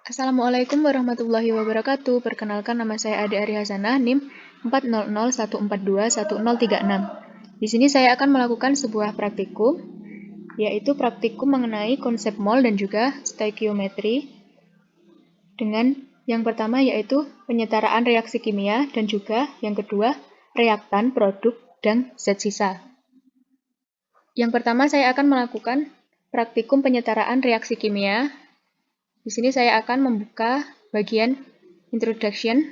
Assalamualaikum warahmatullahi wabarakatuh. Perkenalkan, nama saya Ade Ari Hasanah, NIM 40014211036. Di sini saya akan melakukan sebuah praktikum, yaitu praktikum mengenai konsep mol dan juga stoikiometri. Dengan yang pertama yaitu penyetaraan reaksi kimia, dan juga yang kedua reaktan, produk, dan zat sisa. Yang pertama saya akan melakukan praktikum penyetaraan reaksi kimia. Di sini saya akan membuka bagian introduction.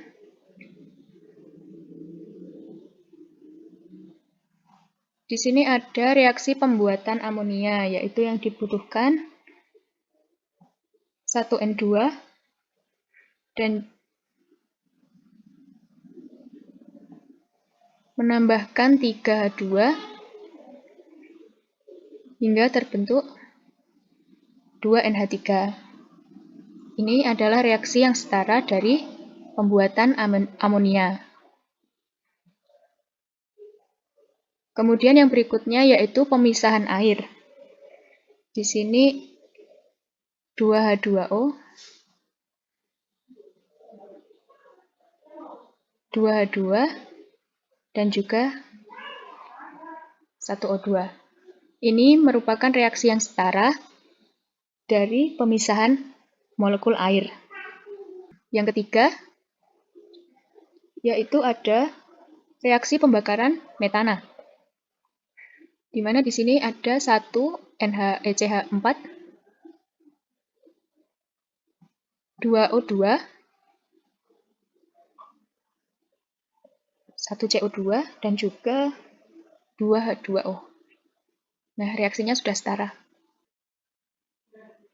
Di sini ada reaksi pembuatan amonia, yaitu yang dibutuhkan 1N2 dan menambahkan 3H2 hingga terbentuk 2NH3. Ini adalah reaksi yang setara dari pembuatan amonia. Kemudian yang berikutnya yaitu pemisahan air. Di sini 2H2O, 2H2, dan juga 1O2. Ini merupakan reaksi yang setara dari pemisahan molekul air. Yang ketiga, yaitu ada reaksi pembakaran metana, di mana di sini ada 1NHECH4, 2O2, 1CO2, dan juga 2H2O. Nah, reaksinya sudah setara.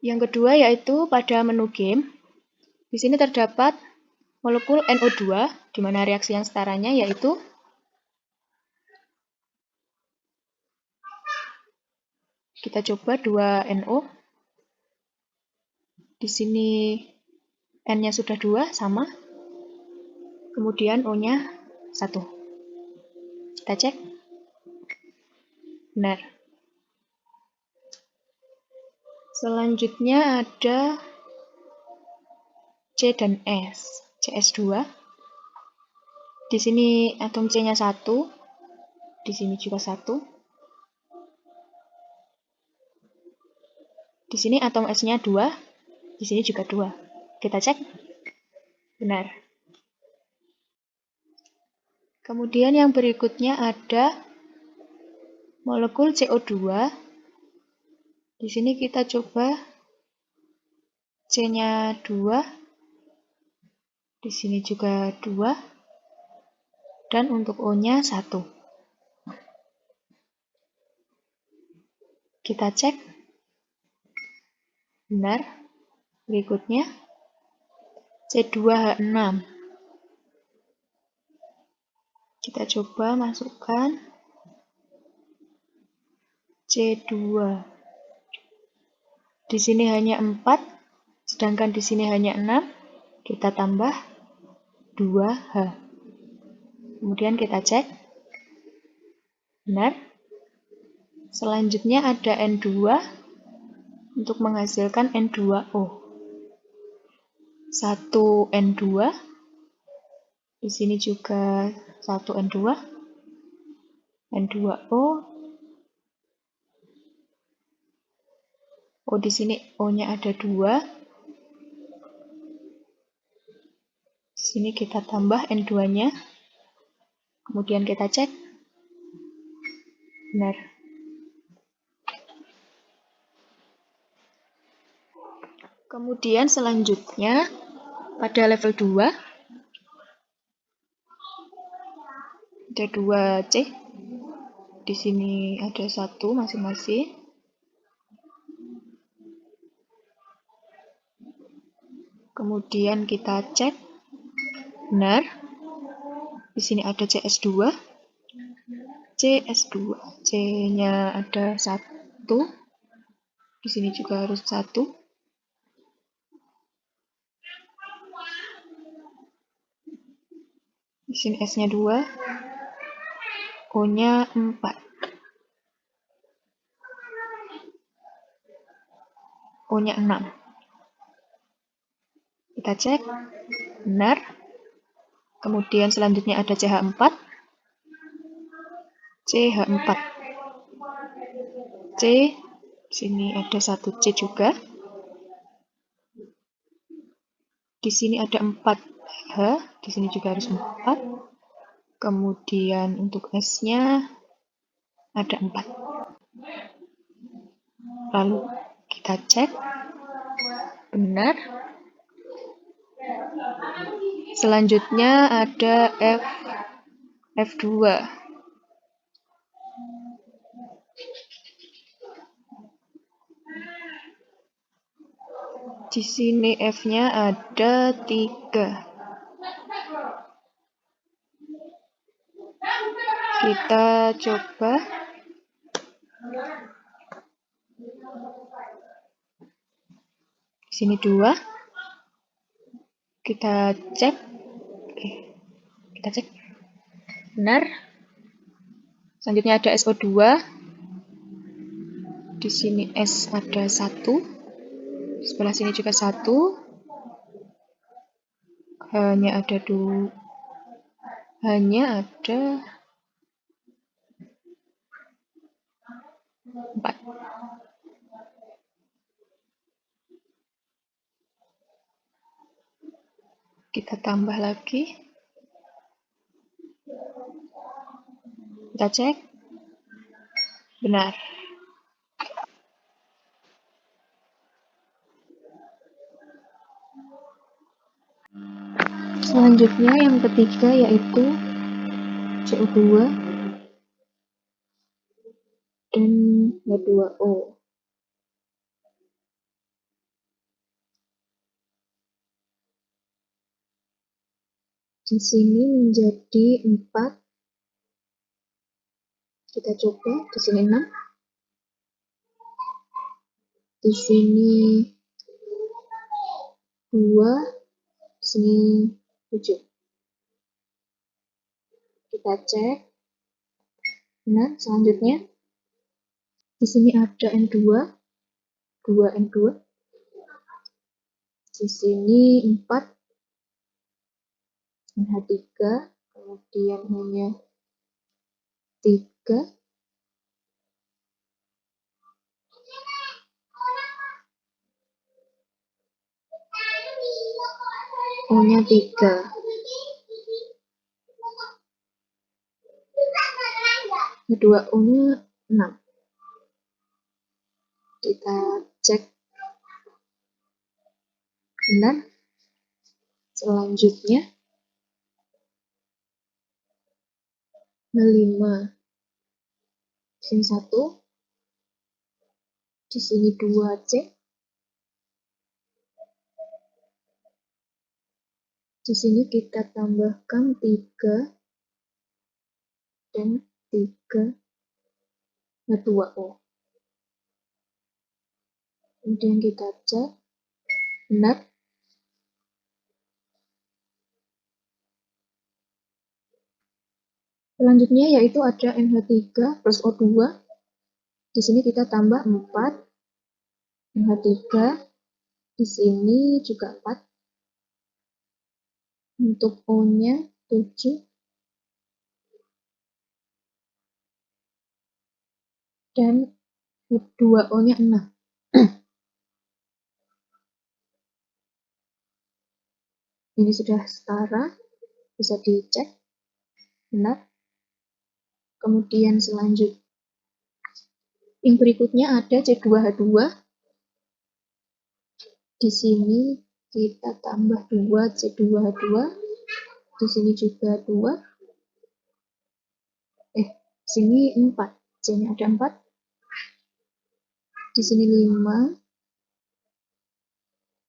Yang kedua yaitu pada menu game. Di sini terdapat molekul NO2, di mana reaksi yang setaranya yaitu kita coba 2NO. Di sini N-nya sudah 2, sama. Kemudian O-nya 1. Kita cek. Benar. Selanjutnya ada C dan S, CS2. Di sini atom C-nya 1, di sini juga 1. Di sini atom S-nya 2, di sini juga 2. Kita cek. Benar. Kemudian yang berikutnya ada molekul CO2. Di sini kita coba C-nya 2, di sini juga 2, dan untuk O-nya 1. Kita cek. Benar. Berikutnya C2H6. Kita coba masukkan C2. Di sini hanya 4, sedangkan di sini hanya 6. Kita tambah 2H. Kemudian kita cek. Benar. Selanjutnya ada N2 untuk menghasilkan N2O. 1N2. Di sini juga 1N2. N2O. Oh, di sini O-nya ada 2. Di sini kita tambah N2-nya. Kemudian kita cek. Benar. Kemudian selanjutnya pada level 2 ada 2C. Di sini ada 1 masing-masing. Kemudian kita cek. Benar. Di sini ada CS2. CS2. C-nya ada 1. Di sini juga harus 1. Di sini S-nya 2. O-nya 4. O-nya 6. Kita cek, benar. Kemudian selanjutnya ada CH4, CH4, C, sini ada satu C juga. Di sini ada 4H, di sini juga harus 4. Kemudian untuk S-nya ada 4. Lalu kita cek, benar. Selanjutnya ada F2. Di sini F-nya ada 3. Kita coba. Di sini 2. Kita cek. Oke. Kita cek. Benar. Selanjutnya ada SO2. Di sini S ada 1. Sebelah sini juga 1. Hanya ada 2. Hanya ada 4. Kita tambah lagi. Kita cek. Benar. Selanjutnya yang ketiga yaitu CO2 dan H2O. Di sini menjadi 4. Kita coba, di sini 6. Di sini 2, di sini 7. Kita cek. Benar, selanjutnya di sini ada N2, 2 N2. Di sini 4 NH3, kemudian hanya 3. O-nya 3. Kedua O-nya 6. Kita cek. Benar. Selanjutnya 5. Di sini 1. Di sini 2C. Di sini kita tambahkan 3 dan 3 H2O. Kemudian kita cek. Benar. Selanjutnya yaitu ada NH3 plus O2. Di sini kita tambah 4. NH3. Di sini juga 4. Untuk O-nya 7. Dan H2O-nya 6. Ini sudah setara, bisa dicek. Benar. Kemudian selanjutnya, yang berikutnya ada C2H2. Di sini kita tambah 2 C2H2. Di sini juga 2. Sini 4. C-nya ada 4. Di sini 5.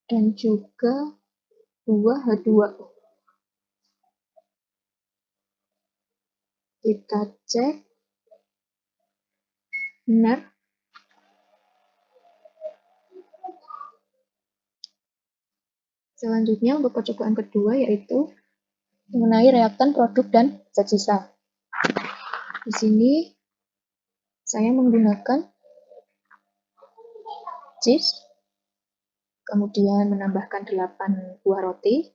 Dan juga 2 H2O. Kita cek. Benar. Selanjutnya untuk percobaan kedua yaitu mengenai reaktan produk dan zat sisa. Di sini saya menggunakan cheese Kemudian menambahkan 8 buah roti,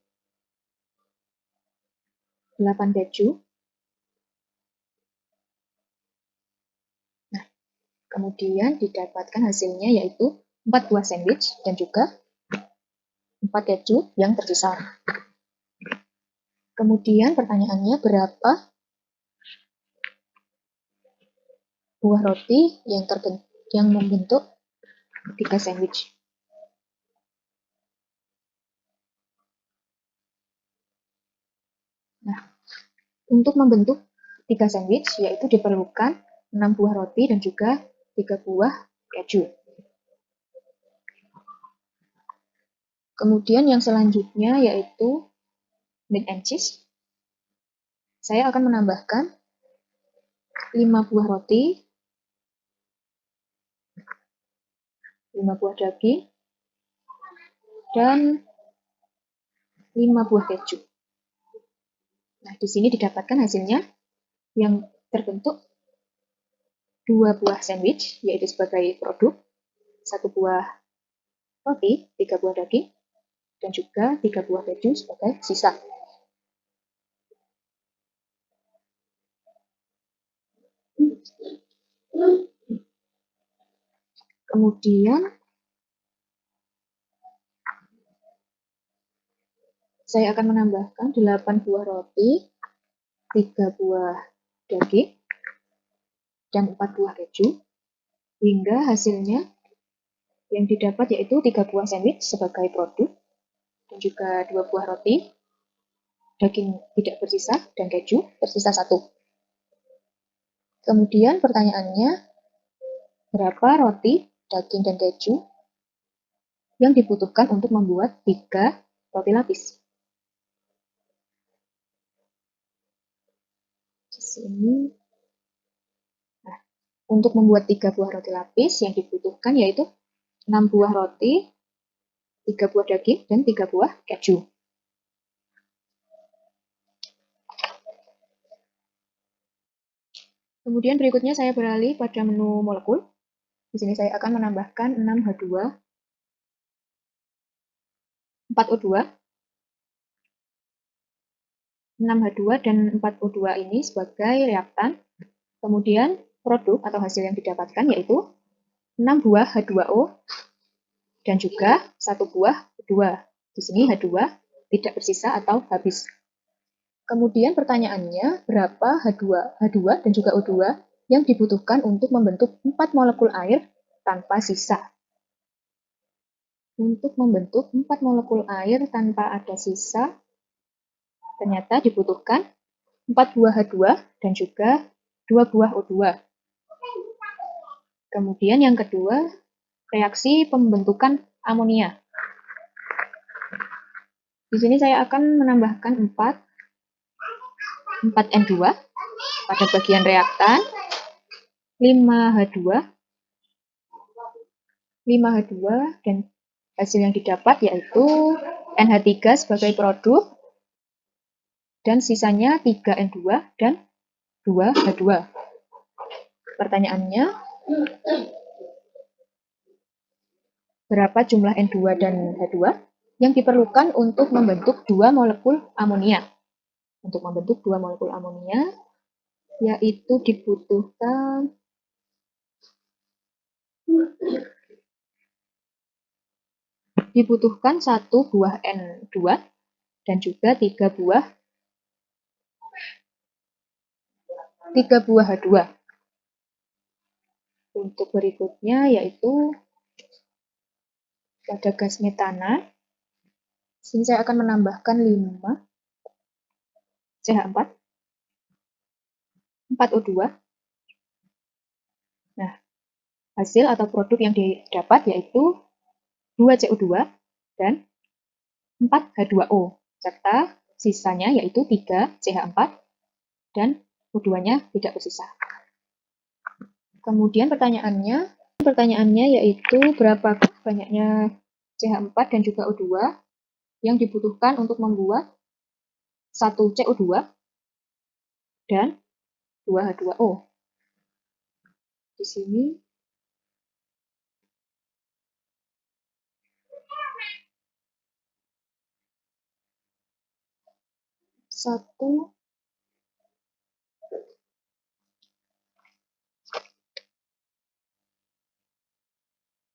8 keju. Nah, kemudian didapatkan hasilnya yaitu 4 buah sandwich dan juga 4 keju yang tersisa. Kemudian pertanyaannya, berapa buah roti yang membentuk 3 sandwich? Nah, untuk membentuk 3 sandwich yaitu diperlukan 6 buah roti dan juga 3 buah keju. Kemudian yang selanjutnya yaitu meat and cheese. Saya akan menambahkan 5 buah roti, 5 buah daging, dan 5 buah keju. Nah, di sini didapatkan hasilnya yang terbentuk 2 buah sandwich, yaitu sebagai produk, 1 buah roti, 3 buah daging, dan juga 3 buah keju sebagai sisa. Kemudian saya akan menambahkan 8 buah roti, 3 buah daging, dan 4 buah keju, hingga hasilnya yang didapat yaitu 3 buah sandwich sebagai produk, dan juga 2 buah roti, daging tidak bersisa, dan keju tersisa 1. Kemudian pertanyaannya, berapa roti, daging, dan keju yang dibutuhkan untuk membuat 3 roti lapis? Di sini, nah, untuk membuat 3 buah roti lapis yang dibutuhkan yaitu 6 buah roti, 3 buah daging, dan 3 buah keju. Kemudian berikutnya saya beralih pada menu molekul. Di sini saya akan menambahkan 6H2, 4O2, 6H2 dan 4O2 ini sebagai reaktan. Kemudian produk atau hasil yang didapatkan yaitu 6 buah H2O dan juga 1 buah O2. Di sini H2 tidak bersisa atau habis. Kemudian pertanyaannya, berapa H2 dan juga O2 yang dibutuhkan untuk membentuk 4 molekul air tanpa sisa? Untuk membentuk 4 molekul air tanpa ada sisa, ternyata dibutuhkan 4 buah H2 dan juga 2 buah O2. Kemudian yang kedua, reaksi pembentukan amonia. Di sini saya akan menambahkan 4N2 pada bagian reaktan, 5H2, 5H2, dan hasil yang didapat yaitu NH3 sebagai produk, dan sisanya 3N2 dan 2H2. Pertanyaannya, berapa jumlah N2 dan H2 yang diperlukan untuk membentuk 2 molekul amonia? Untuk membentuk 2 molekul amonia, yaitu dibutuhkan 1 buah N2 dan juga 3 buah H2. Untuk berikutnya yaitu pada gas metana. Sini saya akan menambahkan 5 CH4, 4O2. Nah, hasil atau produk yang didapat yaitu 2 CO2 dan 4 H2O, serta sisanya yaitu 3 CH4 dan O2-nya tidak bersisa. Kemudian pertanyaannya yaitu berapa banyaknya CH4 dan juga O2 yang dibutuhkan untuk membuat 1 CO2 dan 2 H2O. Di sini 1.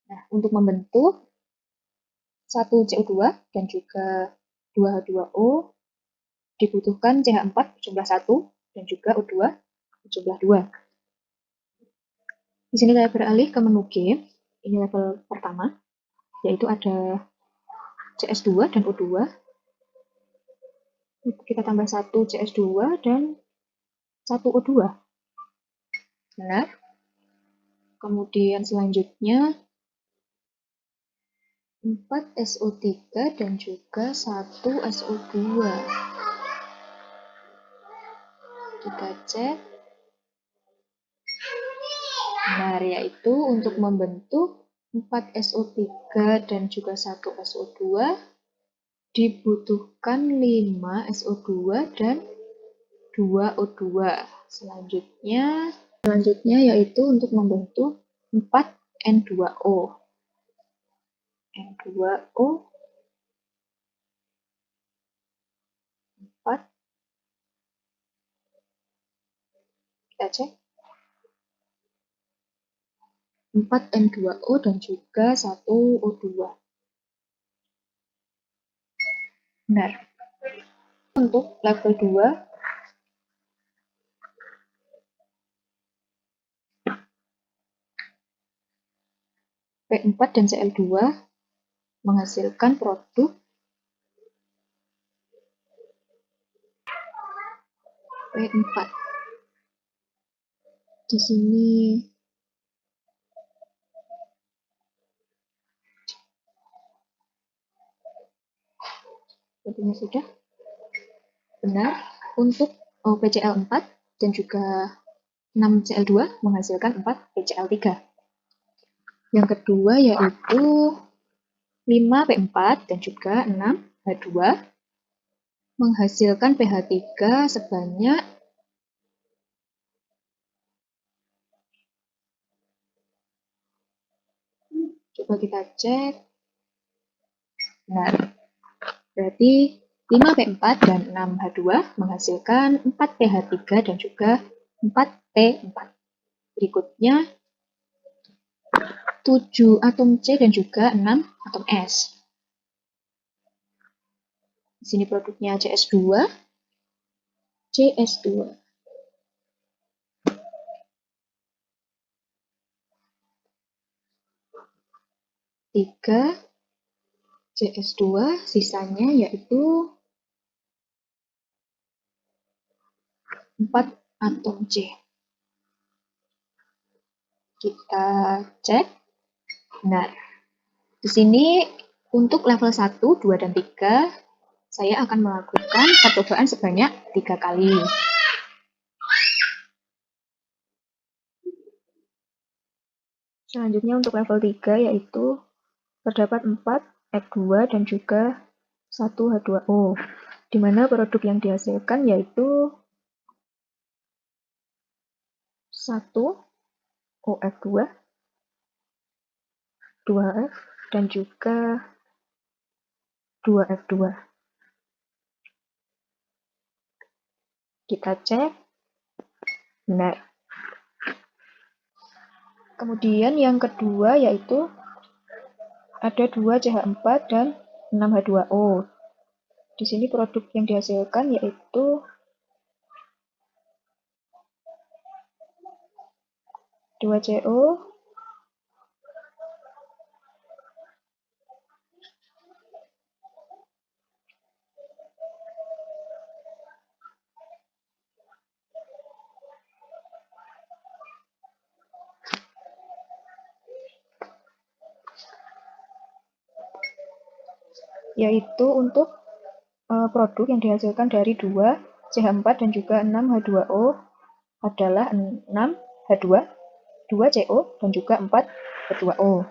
Nah, untuk membentuk 1 CO2 dan juga 2H2O dibutuhkan CH4 jumlah 1 dan juga O2 jumlah 2. Di sini saya beralih ke menu G. Ini level pertama, yaitu ada CS2 dan O2. Kita tambah 1 CS2 dan 1 O2. Benar. Kemudian selanjutnya 4 SO3 dan juga 1 SO2. Kita cek. Benar, yaitu untuk membentuk 4 SO3 dan juga 1 SO2 dibutuhkan 5 SO2 dan 2 O2. Selanjutnya yaitu untuk membentuk 4 N2O. N2O 4. Kita cek. 4 N2O dan juga 1 O2. Benar. Untuk level 2, P4 dan Cl2 menghasilkan produk P4. Di sini sepertinya sudah. Benar. Untuk PCl4 dan juga 6Cl2 menghasilkan 4 PCl3. Yang kedua yaitu 5P4 dan juga 6H2 menghasilkan pH3 sebanyak 5. Coba kita cek. Benar. Berarti 5P4 dan 6H2 menghasilkan 4 pH3 dan juga 4P4. Berikutnya 7 atom C dan juga 6 atom S. Di sini produknya CS2, CS2. 3 CS2, sisanya yaitu 4 atom C. Kita cek. Benar. Di sini untuk level 1, 2, dan 3, saya akan melakukan percobaan sebanyak 3 kali. Selanjutnya untuk level 3 yaitu terdapat 4 F2 dan juga 1 H2O, di mana produk yang dihasilkan yaitu 1 OF2, 2F, dan juga 2F2. Kita cek. Benar. Kemudian yang kedua yaitu ada 2 CH4 dan 6 H2O. Di sini produk yang dihasilkan yaitu 2 CO, yaitu untuk produk yang dihasilkan dari 2 CH4 dan juga 6 H2O adalah 6 H2, 2 CO, dan juga 4 H2O.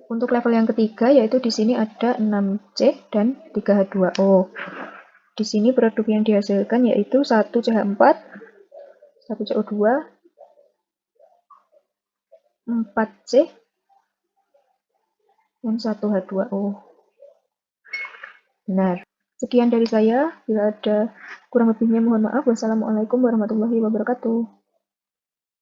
Untuk level yang ketiga yaitu di sini ada 6C dan 3 H2O. Di sini produk yang dihasilkan yaitu 1 CH4, 1 CO2, 4C, dan 1 H2O. Benar. Sekian dari saya, bila ada kurang lebihnya mohon maaf. Wassalamualaikum warahmatullahi wabarakatuh.